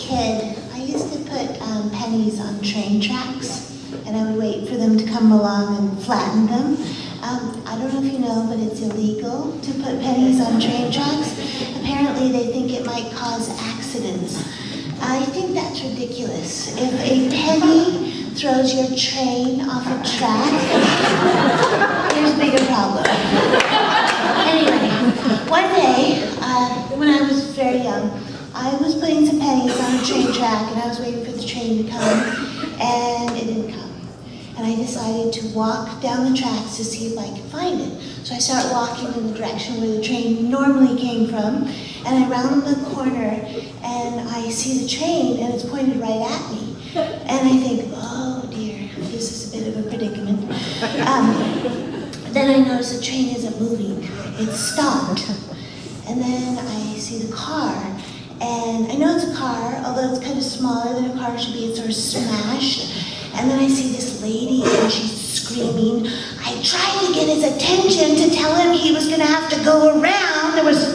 kid, I used to put pennies on train tracks, and I would wait for them to come along and flatten them. I don't know if you know, but it's illegal to put pennies on train tracks. Apparently they think it might cause accidents. I think that's ridiculous. If a penny throws your train off a track, there's a bigger problem. Anyway, one day, when I was very young, I was putting some pennies on a train track and I was waiting for the train to come, and it didn't come. And I decided to walk down the tracks to see if I could find it. So I start walking in the direction where the train normally came from, and I round the corner and I see the train and it's pointed right at me. And I think, oh dear, this is a bit of a predicament. Then I notice the train isn't moving, it's stopped. And then I see the car, and I know it's a car, although it's kind of smaller than a car should be, it's sort of smashed. And then I see this lady and she's screaming. I tried to get his attention to tell him he was gonna have to go around. There was a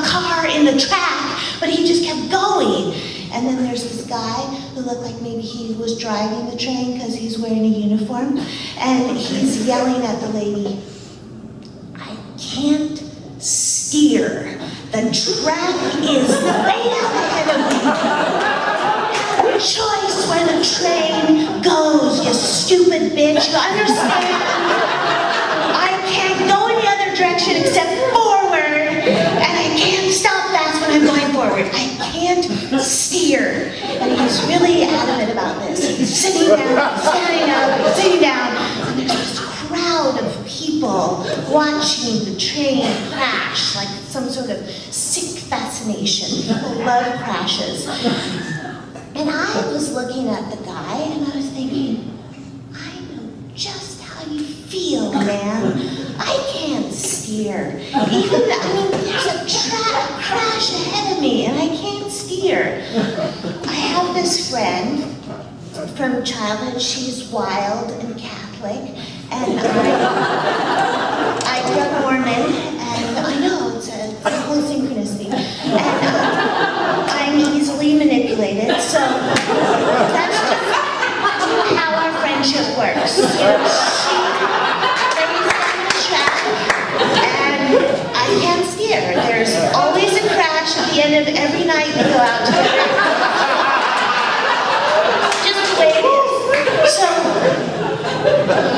car in the track, but he just kept going. And then there's this guy who looked like maybe he was driving the train because he's wearing a uniform. And he's yelling at the lady, I can't steer. The track is way out ahead of me. Choice where the train goes, you stupid bitch. You understand? I can't go in the other direction except forward, and I can't stop fast when I'm going forward. I can't steer. And he's really adamant about this. He's sitting down, standing up, sitting down, and there's this crowd of people watching the train crash like some sort of sick fascination. People love crashes. And I was looking at the guy and I was thinking, I know just how you feel, man. I can't steer. There's a track crash ahead of me and I can't steer. I have this friend from childhood. She's wild and Catholic, and I grew up Mormon, and I know it's a whole synchronicity. And I'm easily manipulated, so that's just how our friendship works. She lays down the track, and I can't steer. There's always a crash at the end of every night we go out together. Just the way it is. So,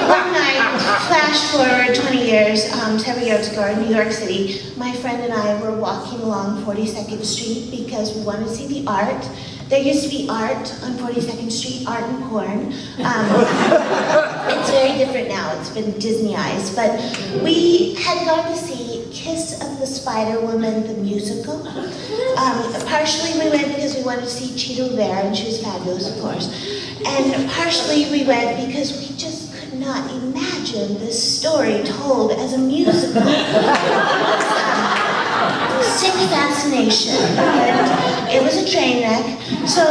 one night, flash forward 20 years, several years ago in New York City, my friend and I were walking along 42nd Street because we wanted to see the art. There used to be art on 42nd Street, art and porn. It's very different now, it's been Disneyized, but we had gone to see Kiss of the Spider Woman, the musical. Partially we went because we wanted to see Cheetah Rivera, and she was fabulous, of course. And partially we went because we just could not imagine this story told as a musical. Sick fascination, and it was a train wreck. So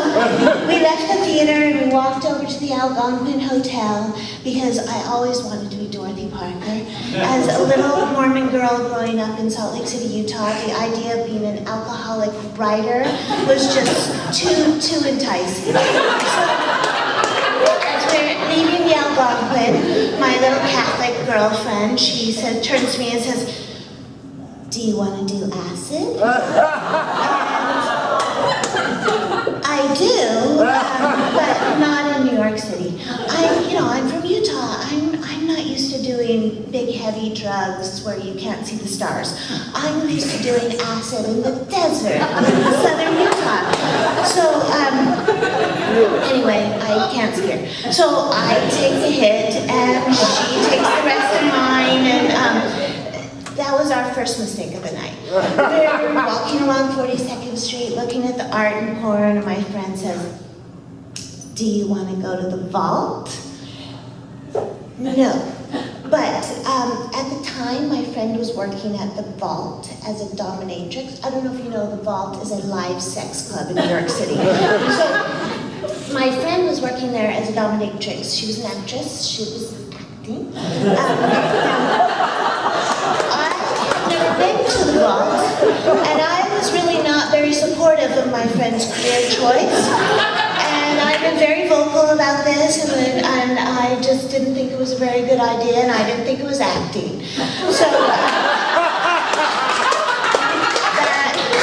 we left the theater and we walked over to the Algonquin Hotel because I always wanted to be Dorothy Parker. As a little Mormon girl growing up in Salt Lake City, Utah, the idea of being an alcoholic writer was just too enticing. As we're leaving the Algonquin, my little Catholic girlfriend, she turns to me and says, do you want to do acid? I do, but not in New York City. I'm from Utah. I'm not used to doing big, heavy drugs where you can't see the stars. I'm used to doing acid in the desert in southern Utah. So, anyway, I can't steer. So I take the hit, and she takes the rest of mine, and that was our first mistake of the night. We were walking along 42nd Street, looking at the art and porn, and my friend says, do you want to go to the vault? No. But at the time, my friend was working at the Vault as a dominatrix. I don't know if you know, the Vault is a live sex club in New York City. So my friend was working there as a dominatrix. She was an actress. She was acting. I've never been to the Vault, and I was really not very supportive of my my friend's career choice. And I've been very vocal about this, and I just didn't think it was a very good idea, and I didn't think it was acting. So,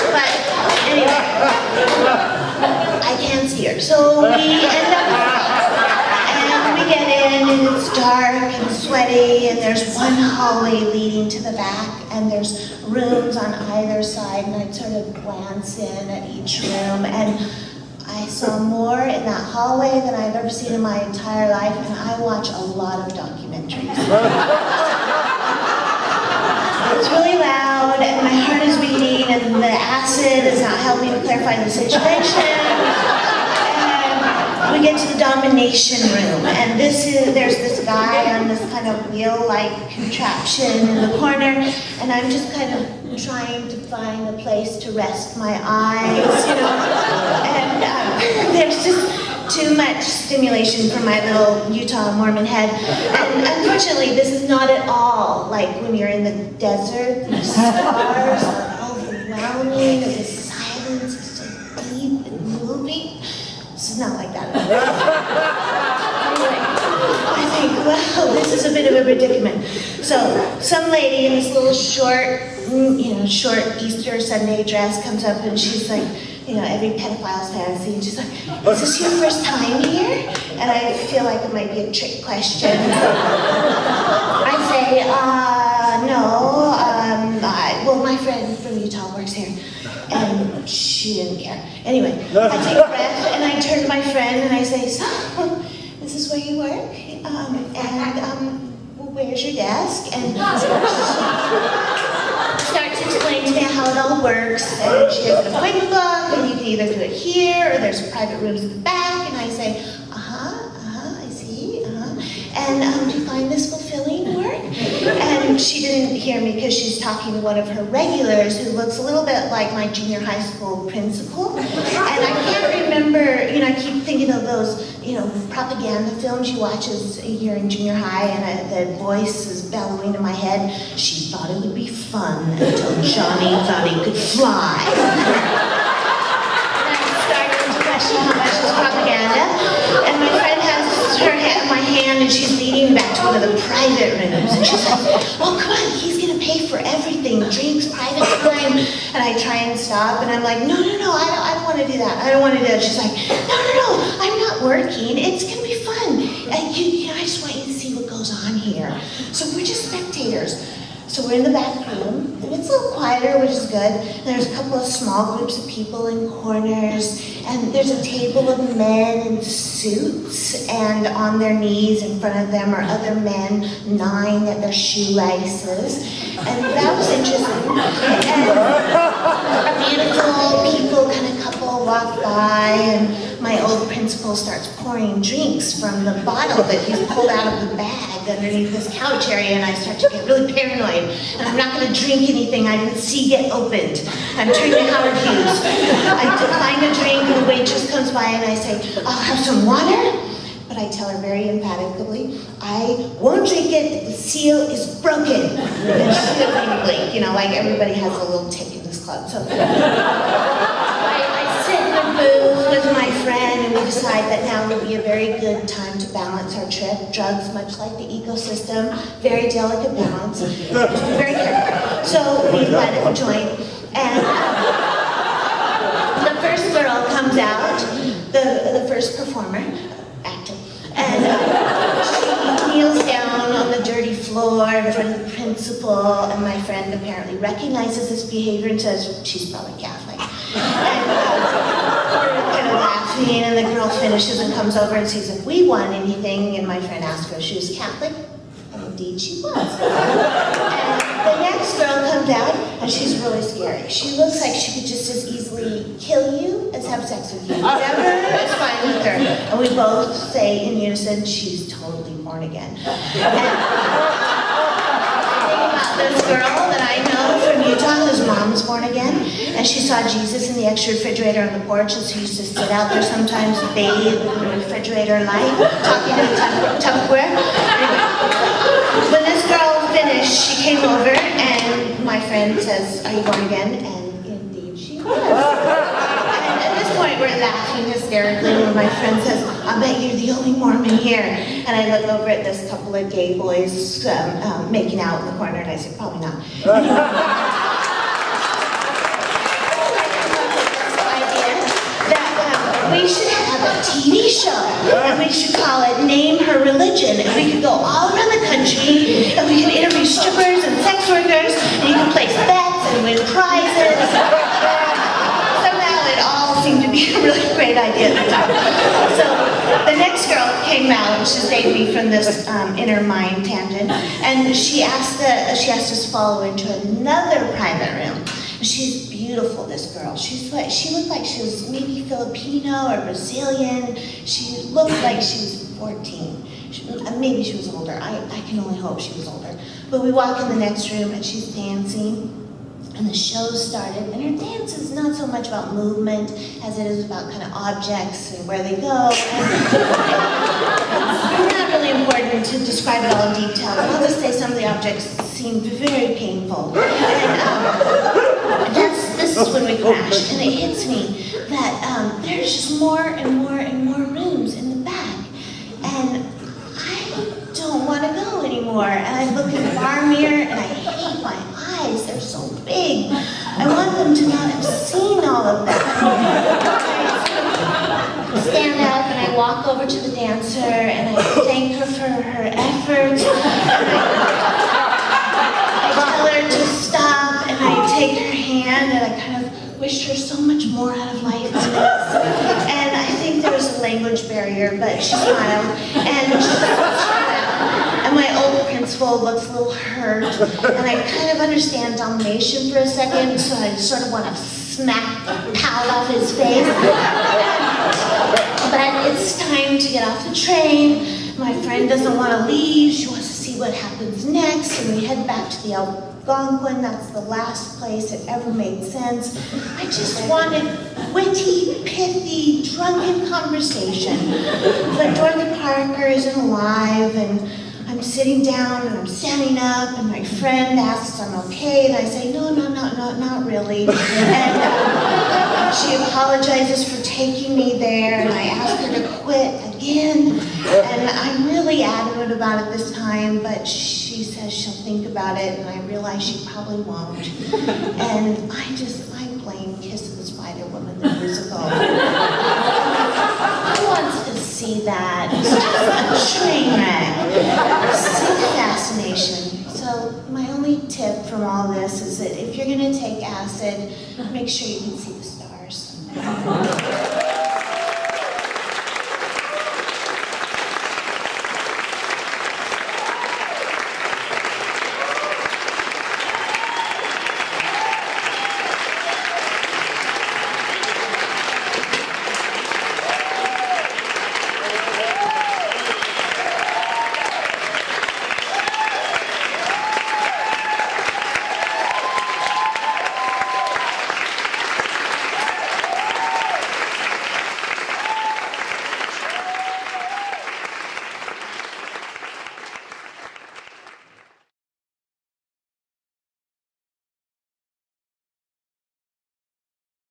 but anyway, I can't see her. So we end up, and we get in, and it's dark and sweaty, and there's one hallway leading to the back, and there's rooms on either side, and I'd sort of glance in at each room, and I saw more in that hallway than I've ever seen in my entire life, and I watch a lot of documentaries. It's really loud, and my heart is beating, and the acid is not helping to clarify the situation. And we get to the domination room, and there's this guy on this kind of wheel-like contraption in the corner, and I'm just kind of trying to find a place to rest my eyes, you know, and there's just too much stimulation for my little Utah Mormon head. And unfortunately, this is not at all like when you're in the desert. The stars are overwhelming, and the silence is so deep and moving. This is not like that. Anyway, I think, well, this is a bit of a predicament. So, some lady in this little short Easter Sunday dress comes up, and she's like, you know, every pedophile's fantasy, and she's like, is this your first time here? And I feel like it might be a trick question. I say, no, well, my friend from Utah works here. And she didn't care. Anyway, I take a breath, and I turn to my friend, and I say, so, is this where you work? Well, where's your desk? And starts to explain to me how it all works, and she has an appointment book, and you can either do it here, or there's private rooms at the back, and I say, I see, and do you find this fulfilling work? And she didn't hear me because she's talking to one of her regulars who looks a little bit like my junior high school principal, and I can't remember, you know, I keep thinking of those, you know, propaganda films you watch as you're in junior high, and the voice is bellowing in my head, she thought it would be fun until Johnny thought he could fly. And I started to question how much is propaganda, and my friend has my hand, and she's leading me back to one of the private rooms, and she's like, oh, come on, he's gonna pay for everything, drinks, private time, and I try and stop, and I'm like, no, I don't want to do that, I don't want to do that. She's like, no, I'm not working, it's gonna be fun, I just want you to see what goes on here. So we're just spectators. So we're in the back room, and it's a little quieter, which is good. And there's a couple of small groups of people in corners, and there's a table of men in suits, and on their knees in front of them are other men gnawing at their shoelaces. And that was interesting. And a beautiful people kind of couple walked by, and my old principal starts pouring drinks from the bottle that he's pulled out of the bag underneath this couch area, and I start to get really paranoid, and I'm not going to drink anything I didn't see get opened. I'm turning to Howard Hughes. I decline a drink, and the waitress comes by, and I say, I'll have some water, but I tell her very emphatically, I won't drink it if the seal is broken. And she doesn't even blink, you know, like everybody has a little tick in this club. So I sit in the booth with my friend, and we decide that now would be a very good time to balance our trip. Drugs, much like the ecosystem, very delicate balance. Very careful. So we light a joint, and the first girl comes out, the first performer, actor, and she kneels down on the dirty floor in front of the principal, and my friend apparently recognizes this behavior and says, she's probably Catholic. And we're kind of laughing, and the girl finishes and comes over and says, if we want anything, and my friend asked her if she was Catholic, and indeed she was. And the next girl comes out, and she's really scary. She looks like she could just as easily kill you as have sex with you. Whatever is fine with her. And we both say in unison, she's totally born again. This girl that I know from Utah whose mom's born again, and she saw Jesus in the extra refrigerator on the porch, and she used to sit out there sometimes, bathe in the refrigerator light, talking to the Tupperware. When this girl finished, she came over, and my friend says, are you born again? And indeed she was. And we're laughing hysterically when my friend says, "I bet you're the only Mormon here." And I look over at this couple of gay boys making out in the corner, and I say, "Probably not." We should have a TV show, and we should call it Name Her Religion, and we could go all around the country, and we could interview strippers and sex workers, and you could place bets and win prizes. Somehow it all seemed to be a really great idea at the time. So the next girl came out, she saved me from this inner mind tangent, and she asked us to follow her into another private room. She's beautiful, this girl. She looked like she was maybe Filipino or Brazilian. She looked like she was 14. Maybe she was older. I can only hope she was older. But we walk in the next room and she's dancing. And the show started, and her dance is not so much about movement as it is about kind of objects and where they go. And it's not really important to describe it all in detail, but I'll just say some of the objects seemed very painful. And this is when we crash, and it hits me that there's just more and more and more rooms in the back. And I don't want to go anymore. And I look in the bar mirror, and I hate my eyes. They're so big. I want them to not have seen all of that. I stand up and I walk over to the dancer and I thank her for her efforts. I tell her to stop and I take her hand and I kind of wish her so much more out of life than this. And I think there was a language barrier, but she smiled and my old principal looks a little hurt, and I kind of understand domination for a second, so I sort of want to smack the towel off his face. But it's time to get off the train. My friend doesn't want to leave. She wants to see what happens next, and we head back to the Algonquin. That's the last place it ever made sense. I just wanted witty, pithy, drunken conversation. But Dorothy Parker isn't alive, and I'm sitting down and I'm standing up, and my friend asks if I'm okay, and I say, no, not really. And she apologizes for taking me there, and I ask her to quit again. And I'm really adamant about it this time, but she says she'll think about it, and I realize she probably won't. And I blame Kiss of the Spider Woman, the musical. Who wants to see that? It's just a train wreck. Sick fascination. So my only tip from all this is that if you're going to take acid, make sure you can see the stars.